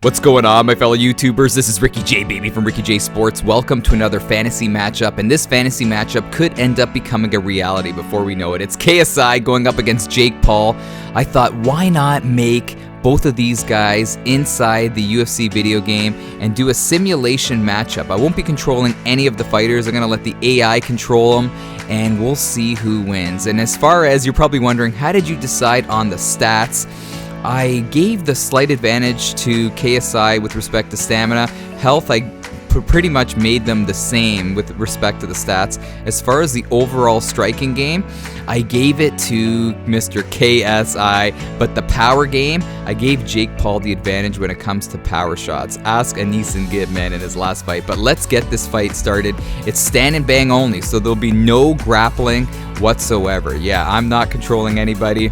What's going on, my fellow YouTubers? This is Ricky J, baby, from Ricky J Sports. Welcome to another fantasy matchup, and this fantasy matchup could end up becoming a reality before we know it. It's KSI going up against Jake Paul. I thought, why not make both of these guys inside the UFC video game and do a simulation matchup? I won't be controlling any of the fighters. I'm going to let the AI control them, and we'll see who wins. And as far as you're probably wondering, how did you decide on the stats? I gave the slight advantage to KSI with respect to stamina. Health, I pretty much made them the same with respect to the stats. As far as the overall striking game, I gave it to Mr. KSI, but the power game, I gave Jake Paul the advantage when it comes to power shots. Ask Anis and Gibb, man, in his last fight. But let's get this fight started. It's stand and bang only, so there'll be no grappling whatsoever. Yeah, I'm not controlling anybody.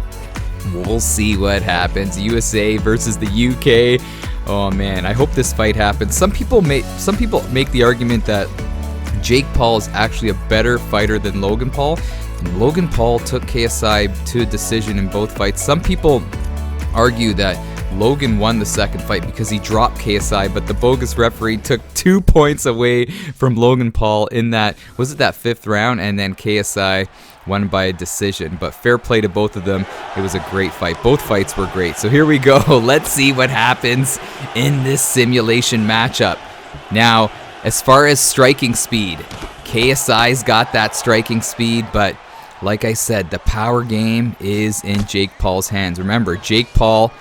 We'll see what happens. USA versus the UK. Oh man, I hope this fight happens. Some people make the argument that Jake Paul is actually a better fighter than Logan Paul. And Logan Paul took KSI to a decision in both fights. Some people argue that Logan won the second fight because he dropped KSI, but the bogus referee took 2 points away from Logan Paul in that, was it that fifth round? And then KSI won by a decision. But fair play to both of them. It was a great fight. Both fights were great. So here we go. Let's see what happens in this simulation matchup. Now, as far as striking speed, KSI's got that striking speed, but like I said, the power game is in Jake Paul's hands. Remember, Jake Paul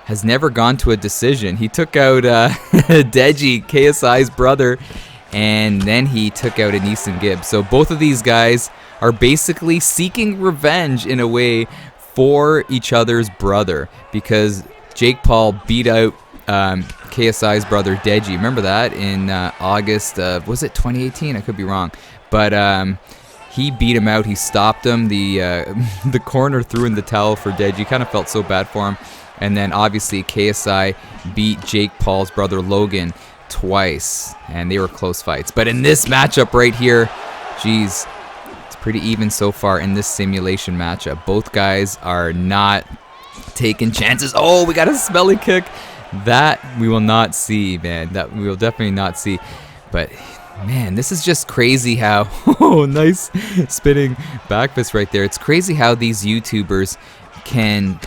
has never gone to a decision. He took out Deji, KSI's brother, and then he took out Anis and Gibb. So both of these guys are basically seeking revenge in a way for each other's brother, because Jake Paul beat out KSI's brother Deji. Remember that in August of, was it 2018? I could be wrong, but he beat him out. He stopped him. The corner threw in the towel for Deji. Kind of felt so bad for him. And then obviously KSI beat Jake Paul's brother Logan twice, and they were close fights. But in this matchup right here, geez, it's pretty even so far in this simulation matchup. Both guys are not taking chances. Oh, we got a smelly kick. That we will not see, man. That we will definitely not see. But man, this is just crazy how, oh, nice spinning back fist right there. It's crazy how these YouTubers can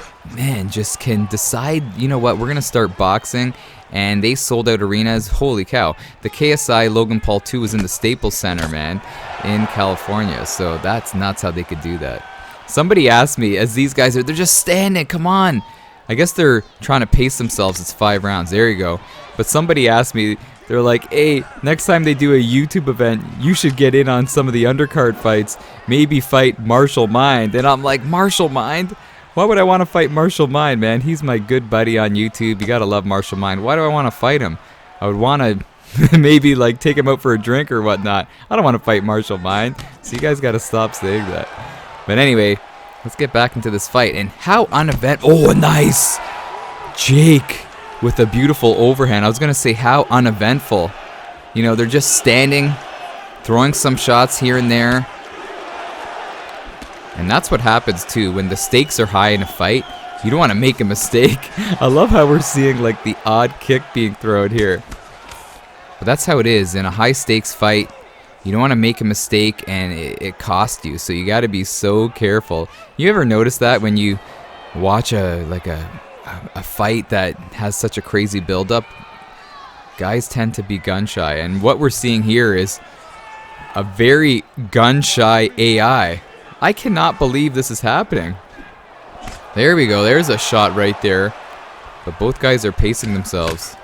decide, you know what, we're going to start boxing, and they sold out arenas. Holy cow. The KSI Logan Paul 2 was in the Staples Center, man, in California. So that's nuts how they could do that. Somebody asked me, as these guys they're just standing, come on. I guess they're trying to pace themselves. It's 5 rounds. There you go. But somebody asked me, they're like, hey, next time they do a YouTube event, you should get in on some of the undercard fights. Maybe fight Marshall Mind. And I'm like, Marshall Mind? Why would I want to fight Marshall Mind, man? He's my good buddy on YouTube. You gotta love Marshall Mind. Why do I want to fight him? I would want to maybe like take him out for a drink or whatnot. I don't want to fight Marshall Mind. So you guys gotta stop saying that. But anyway, let's get back into this fight. And how uneventful. Oh, nice! Jake with a beautiful overhand. I was gonna say how uneventful. You know, they're just standing, throwing some shots here and there. And that's what happens too when the stakes are high in a fight. You don't want to make a mistake. I love how we're seeing like the odd kick being thrown here. But that's how it is in a high stakes fight. You don't want to make a mistake and it costs you. So you got to be so careful. You ever notice that when you watch a fight that has such a crazy buildup? Guys tend to be gun shy. And what we're seeing here is a very gun shy AI. I cannot believe this is happening. There we go. There's a shot right there. But both guys are pacing themselves.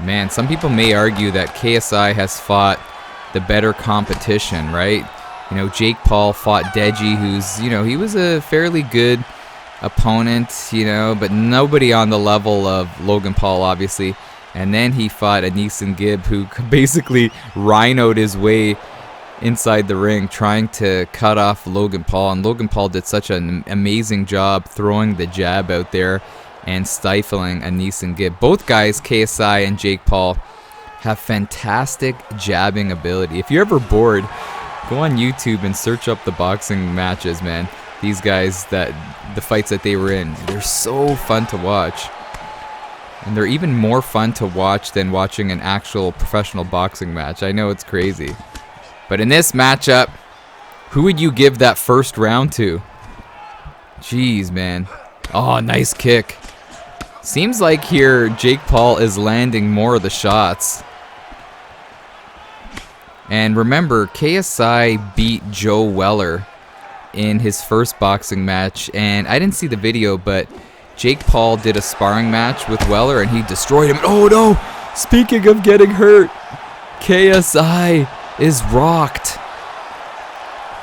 Man, some people may argue that KSI has fought the better competition, right? You know, Jake Paul fought Deji, who's, you know, he was a fairly good opponent, you know, but nobody on the level of Logan Paul, obviously. And then he fought Anis and Gibb, who basically rhinoed his way inside the ring trying to cut off Logan Paul, and Logan Paul did such an amazing job throwing the jab out there and stifling Anis and Gibb. Both guys, KSI and Jake Paul, have fantastic jabbing ability. If you're ever bored, go on YouTube and search up the boxing matches, man. These guys, the fights that they were in, they're so fun to watch. And they're even more fun to watch than watching an actual professional boxing match. I know it's crazy. But in this matchup, who would you give that first round to? Jeez, man. Oh, nice kick. Seems like here Jake Paul is landing more of the shots. And remember, KSI beat Joe Weller in his first boxing match. And I didn't see the video, but Jake Paul did a sparring match with Weller and he destroyed him. Oh no! Speaking of getting hurt, KSI is rocked.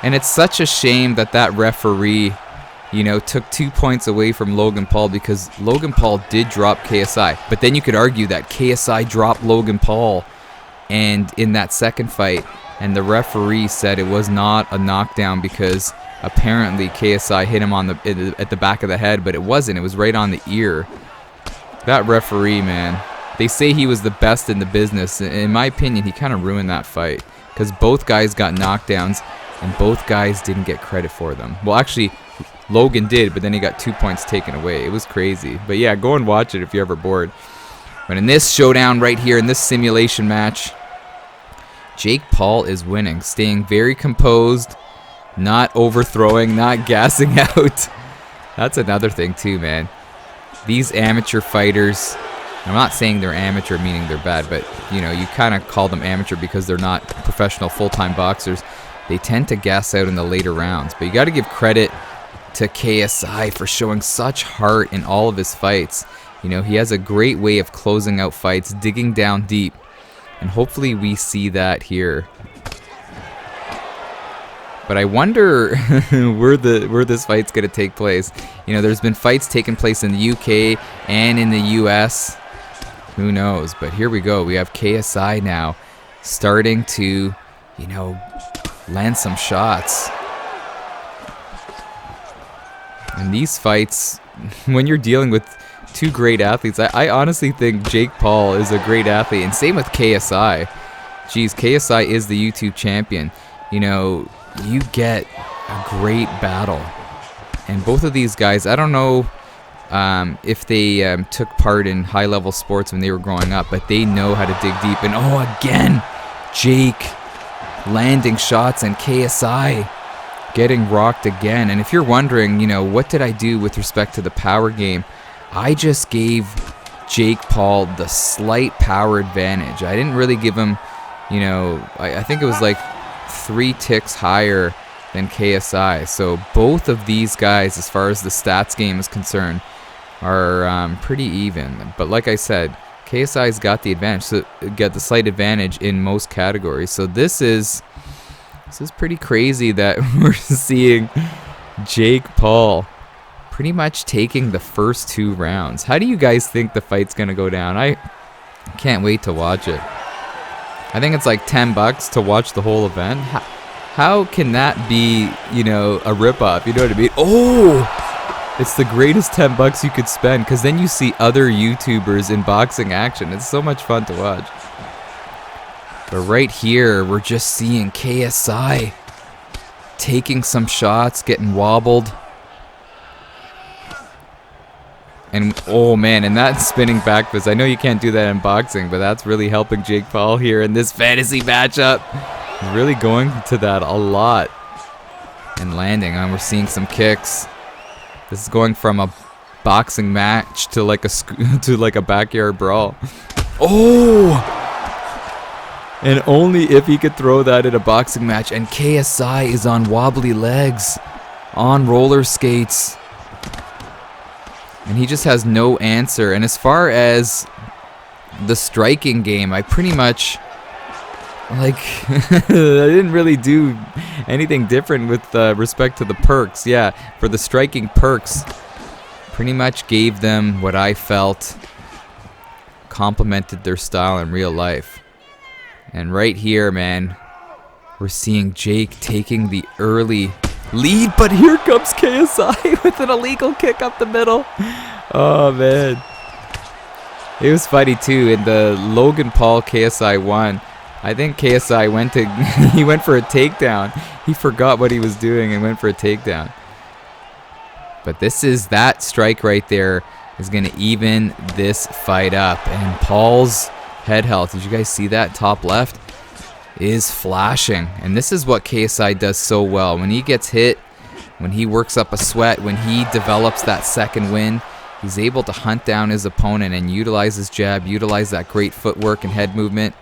And it's such a shame that that referee, you know, took 2 points away from Logan Paul, because Logan Paul did drop KSI. But then you could argue that KSI dropped Logan Paul and in that second fight, and the referee said it was not a knockdown because apparently KSI hit him on at the back of the head, but it wasn't. It was right on the ear. That referee, man, they say he was the best in the business. In my opinion, he kind of ruined that fight because both guys got knockdowns and both guys didn't get credit for them. Well, actually, Logan did, but then he got 2 points taken away. It was crazy. But yeah, go and watch it if you're ever bored. But in this showdown right here, in this simulation match, Jake Paul is winning, staying very composed, not overthrowing, not gassing out. That's another thing too, man. These amateur fighters, I'm not saying they're amateur meaning they're bad, but you know, you kind of call them amateur because they're not professional full-time boxers. They tend to gas out in the later rounds. But you got to give credit to KSI for showing such heart in all of his fights. You know, he has a great way of closing out fights, digging down deep. And hopefully we see that here. But I wonder where this fight's going to take place. You know, there's been fights taking place in the UK and in the US. Who knows? But here we go. We have KSI now starting to, you know, land some shots. And these fights, when you're dealing with two great athletes, I honestly think Jake Paul is a great athlete, and same with KSI. Geez, KSI is the YouTube champion. You know, you get a great battle. And both of these guys, I don't know if they took part in high-level sports when they were growing up, but they know how to dig deep. And oh, again, Jake landing shots and KSI getting rocked again. And if you're wondering, you know, what did I do with respect to the power game? I just gave Jake Paul the slight power advantage. I didn't really give him, you know, I think it was like 3 ticks higher than KSI. So both of these guys, as far as the stats game is concerned, are pretty even. But like I said, KSI's got the advantage, so got the slight advantage in most categories. So this is pretty crazy that we're seeing Jake Paul pretty much taking the first 2 rounds. How do you guys think the fight's gonna go down? I can't wait to watch it. I think it's like $10 to watch the whole event. How can that be, you know, a ripoff? You know what I mean? Oh, it's the greatest $10 you could spend, because then you see other YouTubers in boxing action. It's so much fun to watch. But right here, we're just seeing KSI taking some shots, getting wobbled. And oh man, and that spinning back fist, I know you can't do that in boxing, but that's really helping Jake Paul here in this fantasy matchup. He's really going to that a lot and landing. And we're seeing some kicks. This is going from a boxing match to like a backyard brawl. Oh! And only if he could throw that in a boxing match. And KSI is on wobbly legs, on roller skates. And he just has no answer. And as far as the striking game, I pretty much, like, I didn't really do anything different with respect to the perks. Yeah, for the striking perks, pretty much gave them what I felt complemented their style in real life. And right here, man, we're seeing Jake taking the early lead, but here comes KSI with an illegal kick up the middle. Oh man, it was funny too. In the Logan Paul KSI won, I think KSI went for a takedown. He forgot what he was doing and went for a takedown. But this is that strike right there is going to even this fight up. And Paul's head health, did you guys see that? Top left is flashing. And this is what KSI does so well. When he gets hit, when he works up a sweat, when he develops that second wind, he's able to hunt down his opponent and utilize his jab, utilize that great footwork and head movement,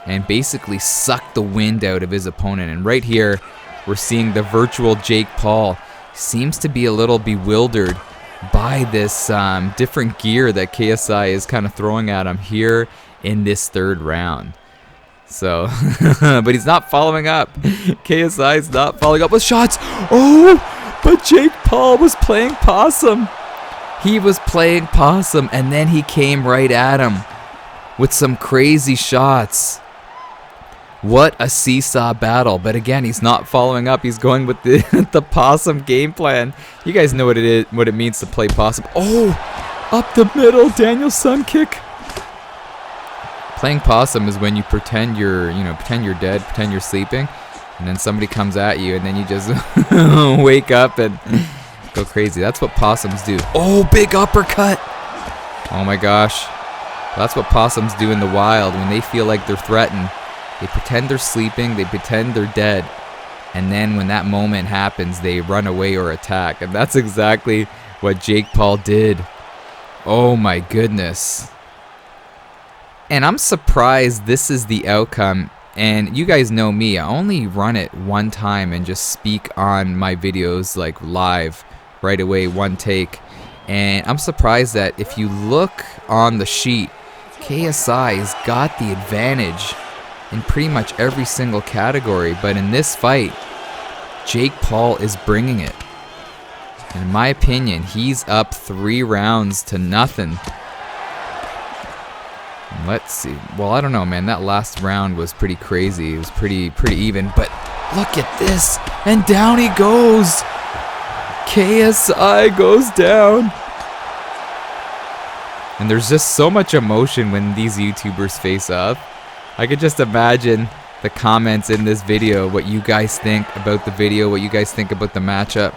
and basically suck the wind out of his opponent. And right here, we're seeing the virtual Jake Paul. He seems to be a little bewildered by this different gear that KSI is kind of throwing at him here in this third round. So, but he's not following up. KSI is not following up with shots. Oh, but Jake Paul was playing possum. He was playing possum, and then he came right at him with some crazy shots. What a seesaw battle. But again, he's not following up. He's going with the possum game plan. You guys know what it is, what it means to play possum. Oh, up the middle, Daniel Sun kick. Playing possum is when you pretend you're dead, pretend you're sleeping, and then somebody comes at you, and then you just wake up and go crazy. That's what possums do. Oh, big uppercut. Oh my gosh. That's what possums do in the wild when they feel like they're threatened. They pretend they're sleeping, they pretend they're dead, and then when that moment happens, they run away or attack. And that's exactly what Jake Paul did. Oh my goodness. And I'm surprised this is the outcome. And you guys know me, I only run it one time and just speak on my videos like live right away, one take. And I'm surprised that if you look on the sheet, KSI's got the advantage in pretty much every single category. But in this fight, Jake Paul is bringing it. And in my opinion, he's up 3 rounds to nothing. Let's see. Well, I don't know, man. That last round was pretty crazy. It was pretty even. But look at this. And down he goes. KSI goes down. And there's just so much emotion when these YouTubers face up. I could just imagine the comments in this video, what you guys think about the video, what you guys think about the matchup.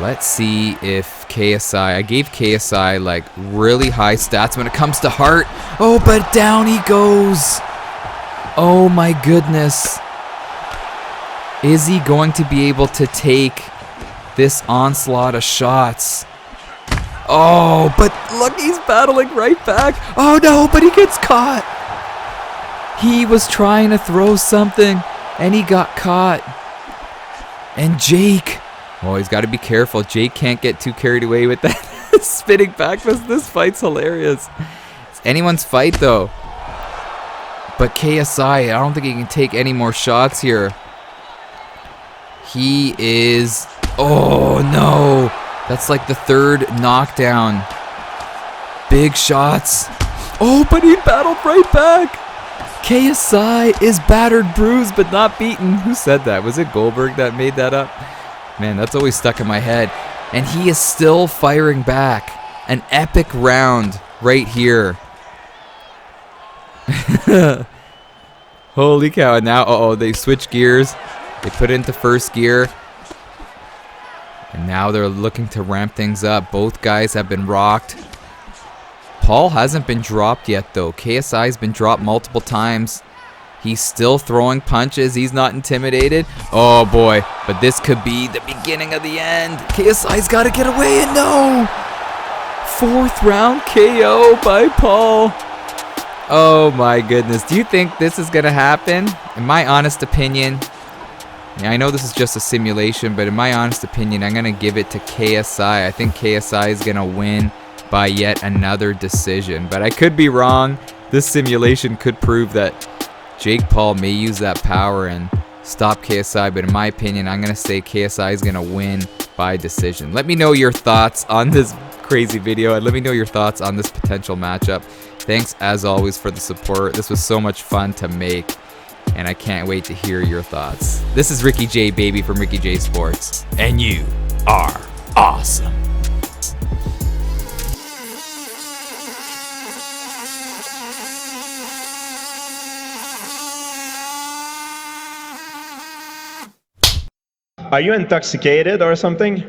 Let's see if KSI, I gave KSI like really high stats when it comes to heart. Oh, but down he goes. Oh my goodness. Is he going to be able to take this onslaught of shots? Oh, but look, he's battling right back. Oh no, but he gets caught. He was trying to throw something and he got caught. And Jake, oh, he's got to be careful. Jake can't get too carried away with that spinning back fist. This fight's hilarious. It's anyone's fight, though. But KSI, I don't think he can take any more shots here. He is... Oh, no. That's like the 3rd knockdown. Big shots. Oh, but he battled right back. KSI is battered, bruised, but not beaten. Who said that? Was it Goldberg that made that up? Man, that's always stuck in my head. And he is still firing back. An epic round right here. Holy cow. And now, uh-oh, they switch gears. They put it into first gear. And now they're looking to ramp things up. Both guys have been rocked. Paul hasn't been dropped yet, though. KSI's been dropped multiple times. He's still throwing punches. He's not intimidated. Oh, boy. But this could be the beginning of the end. KSI's got to get away, and no! 4th round KO by Paul. Oh, my goodness. Do you think this is going to happen? In my honest opinion, I know this is just a simulation, but in my honest opinion, I'm going to give it to KSI. I think KSI is going to win by yet another decision. But I could be wrong. This simulation could prove that Jake Paul may use that power and stop KSI, but in my opinion, I'm going to say KSI is going to win by decision. Let me know your thoughts on this crazy video, and let me know your thoughts on this potential matchup. Thanks, as always, for the support. This was so much fun to make, and I can't wait to hear your thoughts. This is Ricky J, baby, from Ricky J Sports, and you are awesome. Are you intoxicated or something?